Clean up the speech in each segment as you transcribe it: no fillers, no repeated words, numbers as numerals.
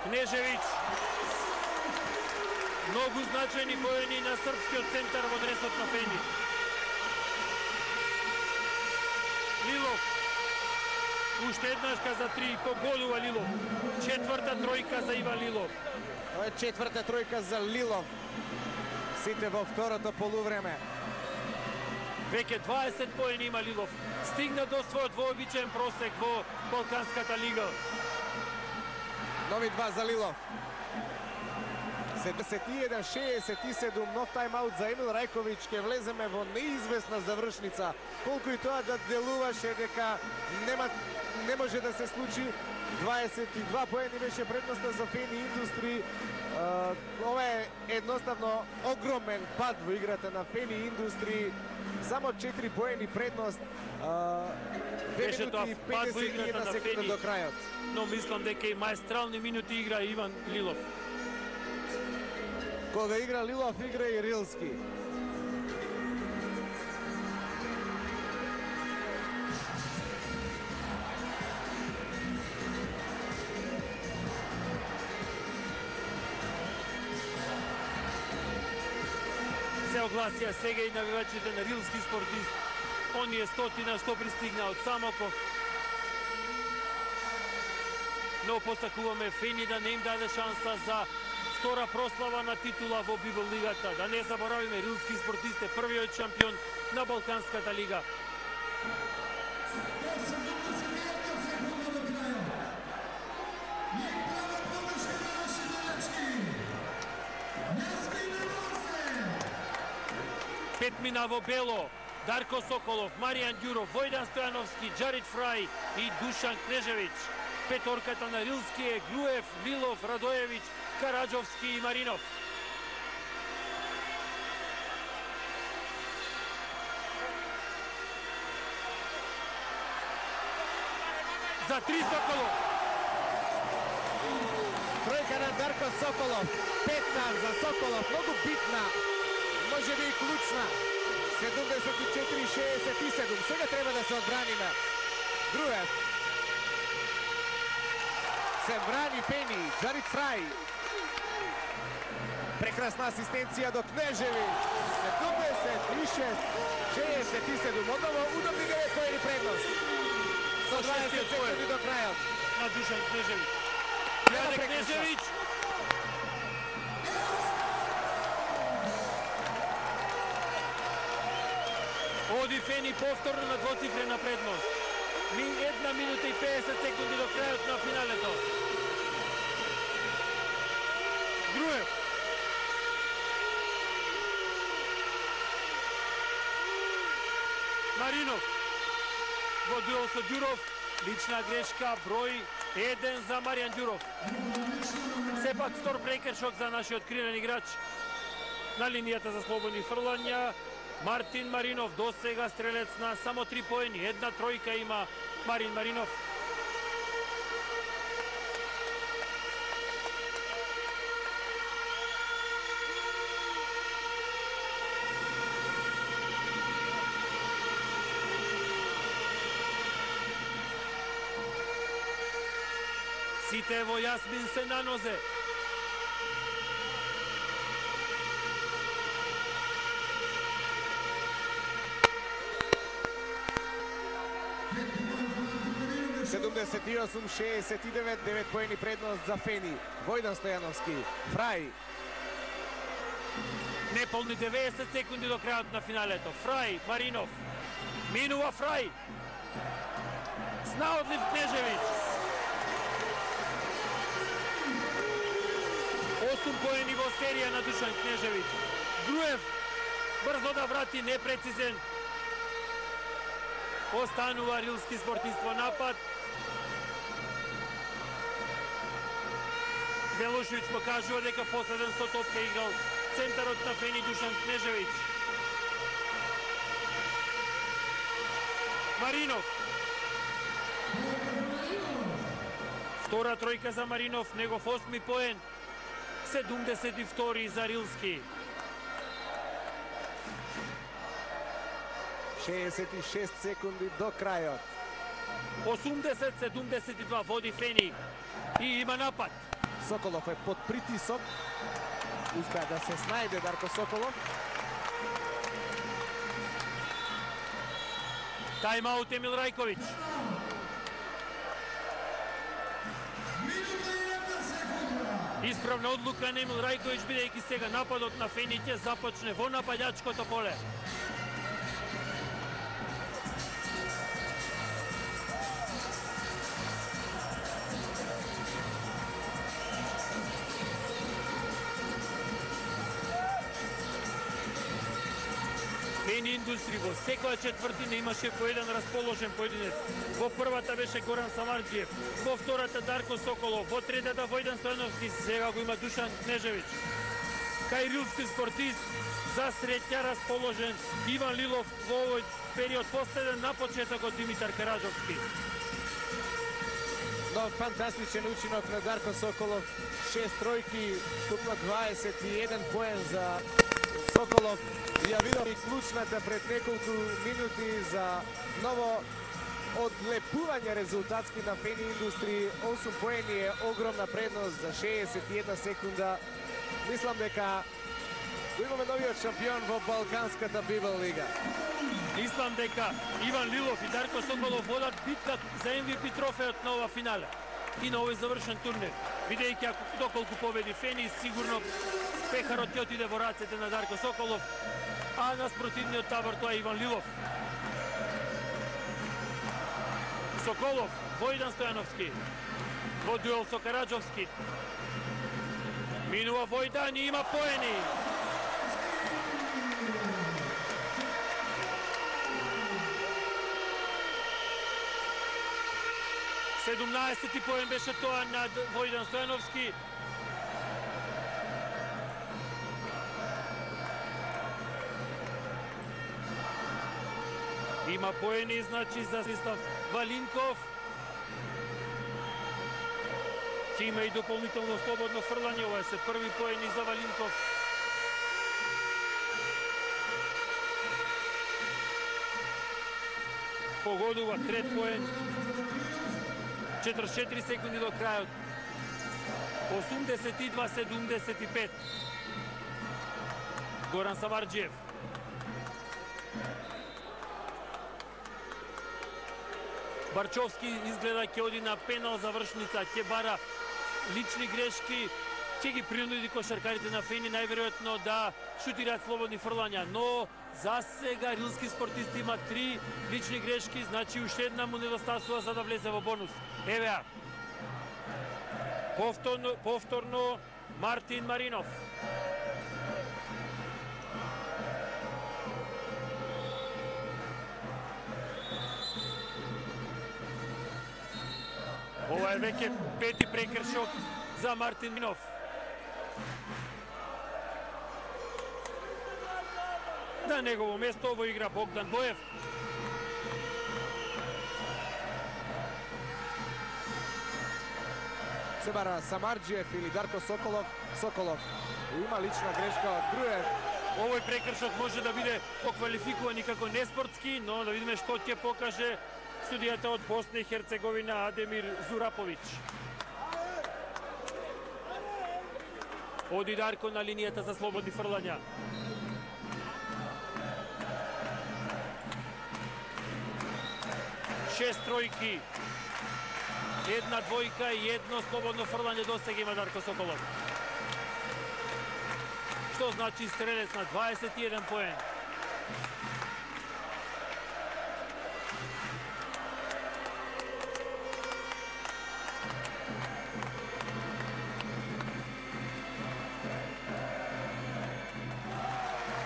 Кнежевиќ. Многу значајни поени на српскиот центар во дресот на Фени. Лилов. Уште еднашка за 3, погодува Лилов. Четврта тројка за Иван Лилов. Ова е четврта тројка за Лилов. Сите во второто полувреме. Веќе 20 поени има Лилов. Стигна до својот вообичаен просек во Балканската лига. Нови 2 за Лилов. 71-67, нов тайм-аут за Емил Рајковиќ. Ке влеземе во неизвестна завршница. Колку и тоа да делуваше дека не може да се случи. 22 поени беше предноста за Фени Индустри. Ова е едноставно огромен пад во играта на Фени Индустри. Само 4 поени предност. 2 минути и 51 секунди до крајот. Но мислам дека и маестрални минути игра Иван Лилов. Кога игра Лилов, игра и Рилски. Се огласија сега и навивачите на Рилски спортист. Оние стотина што пристигна од Самоков. Но посакуваме Фени да не им даде шанса за втора прослава на титула во Библ лигата. Да не заборавиме, Рилски спортист е првиот шампион на Балканската лига. Петмина во бело, Дарко Соколов, Маријан Ѓуров, Војдан Стојановски, Џарид Фрај и Душан Кнежевиќ. Петорката на Рилски е Груев, Лилов, Радоевиќ, Караџовски и Маринов. За 3 Соколов. Тројка на Дарко Соколов. 15 за Соколов, многу битна. Може би и клучна. 74-67. Сега треба да се одбраниме. Груев. Се брани Фени. Џарид Фрај. Прекрасна асистенција до Кнежевиќ. 76-67. Одново удобни 9 поени предност. 120 секунди до крајот. На Душан Кнежевиќ. Јаде Кнежевиќ. Оди Фени повторно на двоцифрена предност. 1 минута и 50 секунди до крајот на финалето. Груев. Маринов. Во дуел со Ѓуров. Лична грешка, број 1 за Маријан Ѓуров. Сепак втор прекршок за нашиот крилен играч. На линијата за слободни фрлања. Мартин Маринов, до сега стрелец на само 3 поени. 1 тројка има Марин Маринов. Сите во Јасмин се на нозе. Седумдесет и 8-69, 9 поени предност за Фени. Војдан Стојановски, Фрај. Неполни 90 секунди до крајот на финалето. Фрај, Маринов. Минува Фрај. Снаодлив Кнежевиќ. 8 поени во серија на Душан Кнежевиќ. Груев брзо да врати, непрецизен. Останува Рилски спортист во напад. Белошевиќ покажува дека последен со топка играл центарот на Фени Душан Кнежевиќ. Маринов. Втора тројка за Маринов, негов 8 поен. 72 за Рилски. 66 секунди до крајот. 80-72 води Фени и има напад. Соколов е под притисок. Успеа да се снајде Дарко Соколов. Тајмаут Емил Рајковиќ. Исправна одлука на Емил Рајковиќ, бидејќи сега нападот на Фени ќе започне во нападачкото поле. Фени Индустри во секоја четвртина имаше по еден расположен поединец. Во првата беше Горан Самарџиев, во втората Дарко Соколов, во третата Војдан Стојановски, сега го има Душан Кнежевиќ. Кај рилски спортист за среќа расположен Иван Лилов во овој период, последен на почетокот Димитар Караџовски. Но фантастичен учинок на Дарко Соколов, 6 тројки, тупно 21 поен за Соколов. Ја видов и клучната пред неколку минути за ново одлепување резултатски на Фени Индустри. 8 поени е огромна предност за 61 секунда. Мислам дека го имаме новиот шампион во Балканската Бибел лига. Мислам дека Иван Лилов и Дарко Соколов водат битка за MVP трофеот на ова финале и на овој завршен турнир. Бидејќи доколку победи Фени, сигурно пехарот ќе отиде во рацете на Дарко Соколов, а на спротивниот табор тоа е Иван Лилов. Соколов, Војдан Стојановски, во дуел со Караџовски. Минува Војдан и има поени. Седумнаесети поен беше тоа над Војдан Стојановски. Има поени, значи, за Станислав Валинков. Ќе има и дополнително слободно фрлање, ова се први поени за Валинков. Погодува трет поен. 44 секунди до крајот. 82-75. Горан Самарџиев. Барчовски изгледа ќе оди на пенал завршница, ќе бара лични грешки, ќе ги принуди кошаркарите на Фени најверојатно да шутираат слободни фрлања, но за сега рилски спортисти има 3 лични грешки, значи уште една му недостасува за да влезе во бонус. Евеа. Повторно Мартин Маринов. Ова е веќе пети прекршок за Мартин Маринов. На негово место во игра Богдан Боев. Се бара Самарџиев или Дарко Соколов. Соколов има лична грешка од Груев. Овој прекршок може да биде поквалификуван и како неспортски, но да видиме што ќе покаже судијата од Босна и Херцеговина Адемир Зураповиќ. Оди Дарко на линијата за слободни фрлања. Шест тројки, една двојка и едно слободно фрлање досега има Дарко Соколов. Што значи стрелец на 21 поен.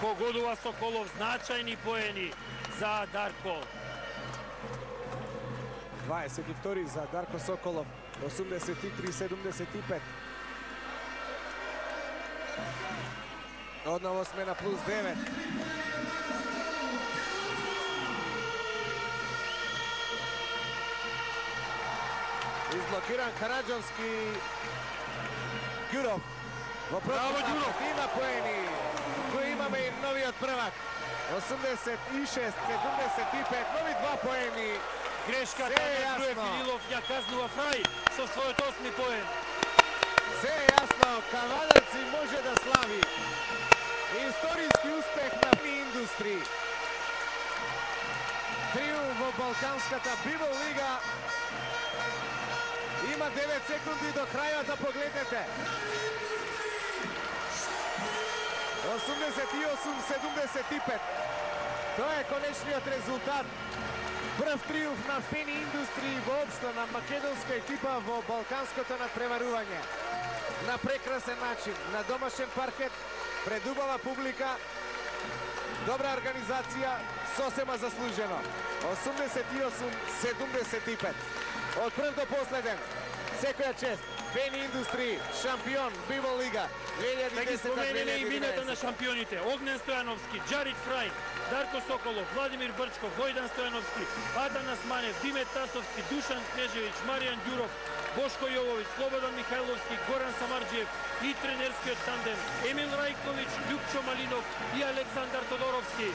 Погодува Соколов, значајни поени за Дарко. 22 за Дарко Соколов, 83-75. Одново сме на плюс 9. Изблокиран Караџовски. Ѓуров. Браво, Ѓуров! Има поени. Кој имаме и новиот првак. 86-75, нови 2 поени. Грешка на Груев Филилов ја казнува Фрај со својот 8 поен. Се е јасно, Кавадарци може да слави. Историски успех на Индустри. Триумф во Балканската Библ лига. Има 9 секунди до крајот, да погледнете. 88-75. Тоа е конечниот резултат. Прв триумф на Фени Индустри воопшто на македонска екипа во балканското надпреварување. На прекрасен начин, на домашен паркет, пред убава публика, добра организација, сосема заслужено. 88-75. Од прв до последен, секоја чест, Фени Индустри, шампион, Библ лига, 2010-2011. Да ги споменеме имената на шампионите. Огнен Стојановски, Джарит Фрај, Дарко Соколов, Владимир Брчков, Војдан Стојановски, Атанас Манев, Димет Тасовски, Душан Кнежевиќ, Маријан Ѓуров, Бошко Јововиќ, Слободан Михајловски, Горан Самарџиев и тренерскиот тандем Емил Рајковиќ, Љупчо Малинов и Александар Тодоровски.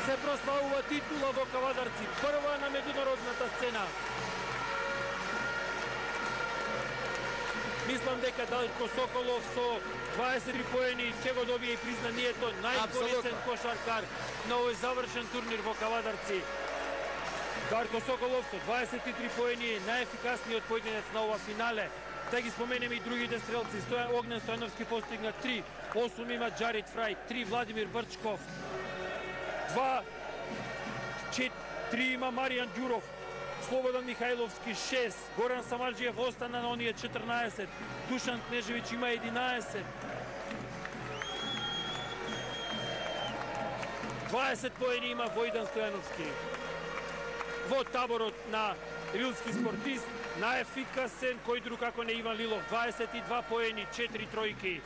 Се прославува титула во Кавадарци, прва на меѓународната сцена. Мислам дека Дарко Соколов со 23 поени ќе го добие и признанието најкорисен кошаркар на овој завршен турнир во Кавадарци. Дарко Соколов со 23 поени е најефикасниот поединец на ова финале. Да ги споменеме и другите стрелци. Огнен Стојановски постигна 3, 8 има Джарит Фрај, 3 Владимир Брчков, 2, 3 има Маријан Ѓуров, Слободан Михајловски 6, Горан Самарџиев остана на оние 14, Душан Кнежевиќ има 11. 20 поени има Војдан Стојановски. Во таборот на рилски спортист, најефикасен кој друг како не Иван Лилов, 22 поени, 4 тројки.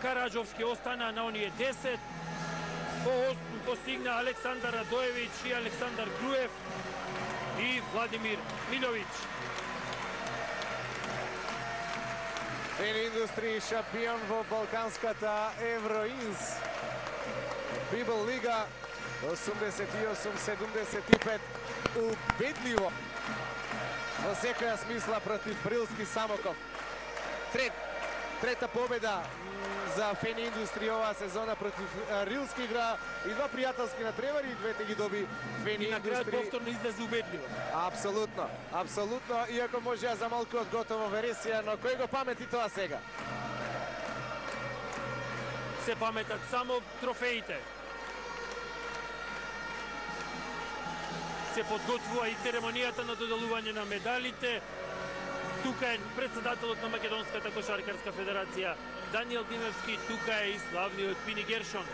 Караџовски остана на оние 10. По 8 постигна Александар Радоевиќ и Александар Груев и Владимир Милјовиќ. Фени Индустри шампион во Балканската Евроинс Библ лига 88-75. Убедливо во секоја смисла против Рилски Самоков. Трета победа за Фени Индустри оваа сезона против Рилски игра и два пријателски надпревари и двете ги доби Фени Индустри. И на крајот повторно излезе убедливо. Апсолутно, апсолутно, иако можеа за малку од готово вересија, но кој го памети тоа сега? Се паметат само трофеите. Се подготвува и церемонијата на доделување на медалите. Тука е председателот на Македонската кошаркарска федерација Даниел Димевски, тука е и славниот Пини Гершон.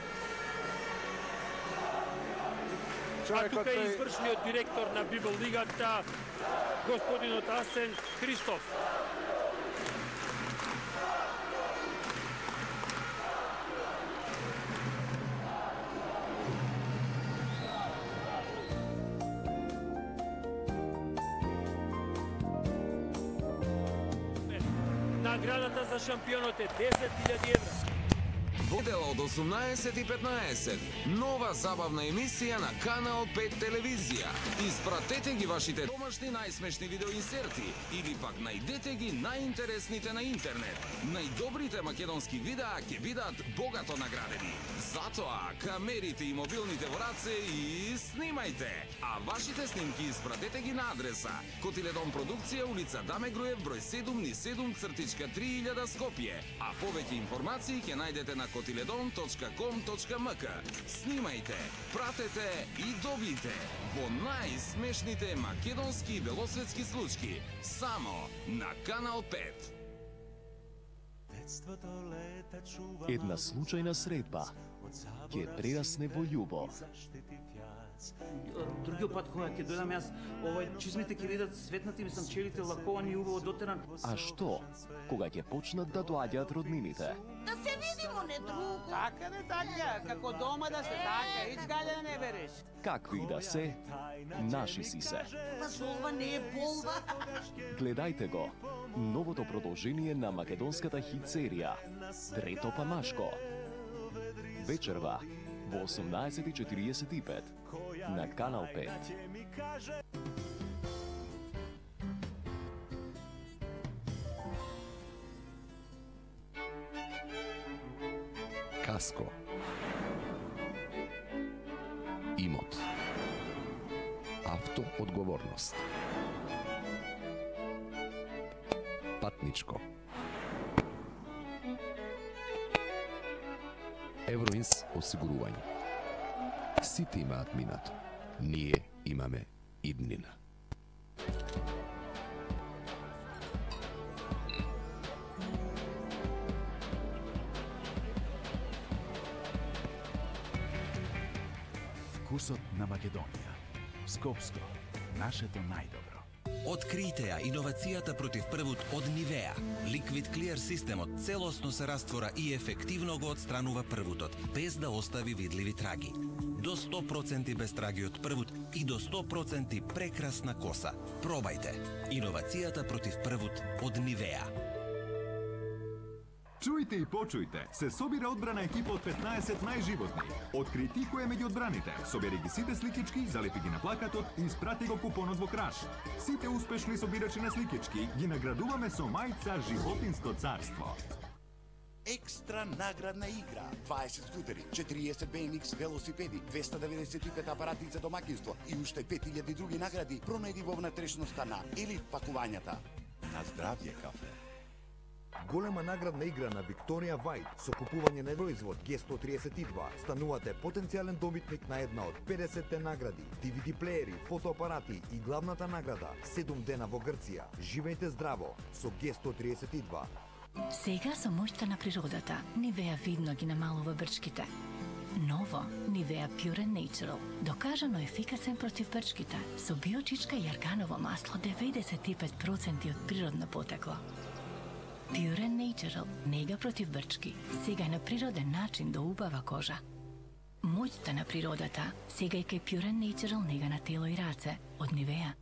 А тука е извршниот директор на Библ лигата, господинот Асен Христов. Наградата за шампионот е 10.000 евра. Водела од 18:15. Нова забавна емисија на Канал 5 телевизија. Испратете ги вашите домашни најсмешни видеоинсерти или пак најдете ги најинтересните на интернет. Најдобрите македонски видеа ќе бидат богато наградени. Затоа камерите и мобилните во раце и снимајте. А вашите снимки испратете ги на адреса Котиледон продукција, улица Даме Груев, број 7-7/3000 Скопје. А повеќе информации ќе најдете на kotiledon.com.mk. Снимајте, пратете и добите во најсмешните македонски и белосветски случки само на Канал 5. Една случајна средба ќе прерасне во љубов. Другиот пат кога ќе дојдам јас, чизмите ќе видат светнати, мислам челите лаковани и убаво дотеран. А што кога ќе почнат да доаѓаат роднините? Да се видимо не друго. Така не така, како дома да се така, ич гаља не береш. Какви и да се, наши си се. Па ова не е болва. Гледајте го, новото продолжение на македонската хит серија Трето памашко. Вечерва во 18:45 на Канал 5. Каско. Имот. Автоодговорност. Патничко. Евроинс осигурување. Сите имаат минато. Ние имаме иднина. Вкусот на Македонија. Скопско, нашето најдобро. Откријте ја иновацијата против првут од Нивеа. Liquid Clear системот целосно се раствора и ефективно го отстранува првутот, без да остави видливи траги. До 100% без траги од првут и до 100% прекрасна коса. Пробајте. Иновацијата против првут од Нивеа. Чујте и почујте, се собира одбрана екипа од 15 најживотни. Открити кој е меѓу одбраните, собери ги сите сликички, залепи ги на плакатот и испрати го купонот во краш. Сите успешни собирачи на сликички ги наградуваме со мајца Животинско царство. Екстра наградна игра, 20 скутери, 40 BMX велосипеди, 295 апарати за домакинство и уште 5000 други награди пронајди во внатрешноста на Елит пакувањата. На здравје кафе. Голема наградна игра на Викторија Вајд со купување на производ G132 станувате потенцијален добитник на една од 50-те награди, DVD плеери, фотоапарати и главната награда 7 дена во Грција. Живејте здраво со G132. Сега со моќта на природата, Нивеа видно ги намалува брчките. Ново Нивеа Pure Natural, докажано ефикасен против брчките, со биочичка и арганово масло 95% од природно потекло. Pure Natural, нега против брчки, сега на природен начин да убава кожа. Моќта на природата, сега и кај Pure Natural нега на тело и раце од Нивеа.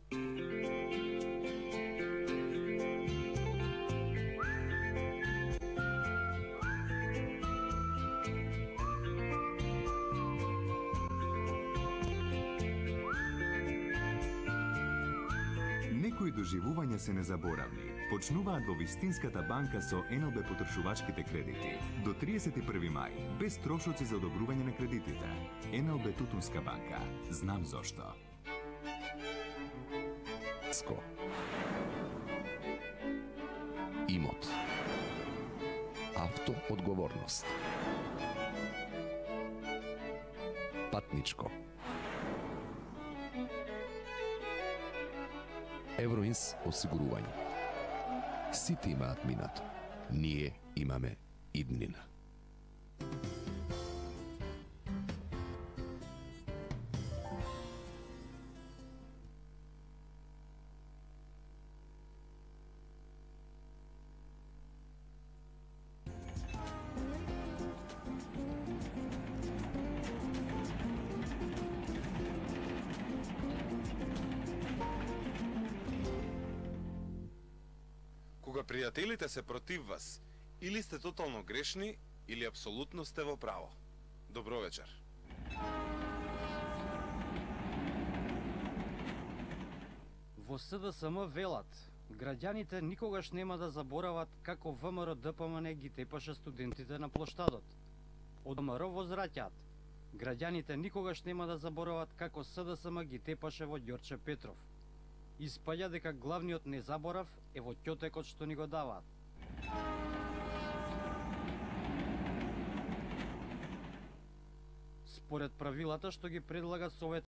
Некои доживувања се незаборавни. Почнуваат во вистинската банка со НЛБ потрошувачките кредити. До 31 мај, без трошоци за одобрување на кредитите. НЛБ Тутунска банка. Знам зошто. Ско. Имот. Автоодговорност. Патничко. Евроинс осигурување. Сите имаат минато. Ние имаме иднина. Кога пријателите се против вас, или сте тотално грешни, или апсолутно сте во право. Добро вечер. Во СДСМ велат, граѓаните никогаш нема да заборават како ВМРО ДПМН ги тепаше студентите на плоштадот. Од ВМРО возвраќаат, граѓаните никогаш нема да заборават како СДСМ ги тепаше во Ѓорче Петров. Испаѓа дека главниот незаборав е во ќотекот што ни го даваат. Според правилата што ги предлага Совет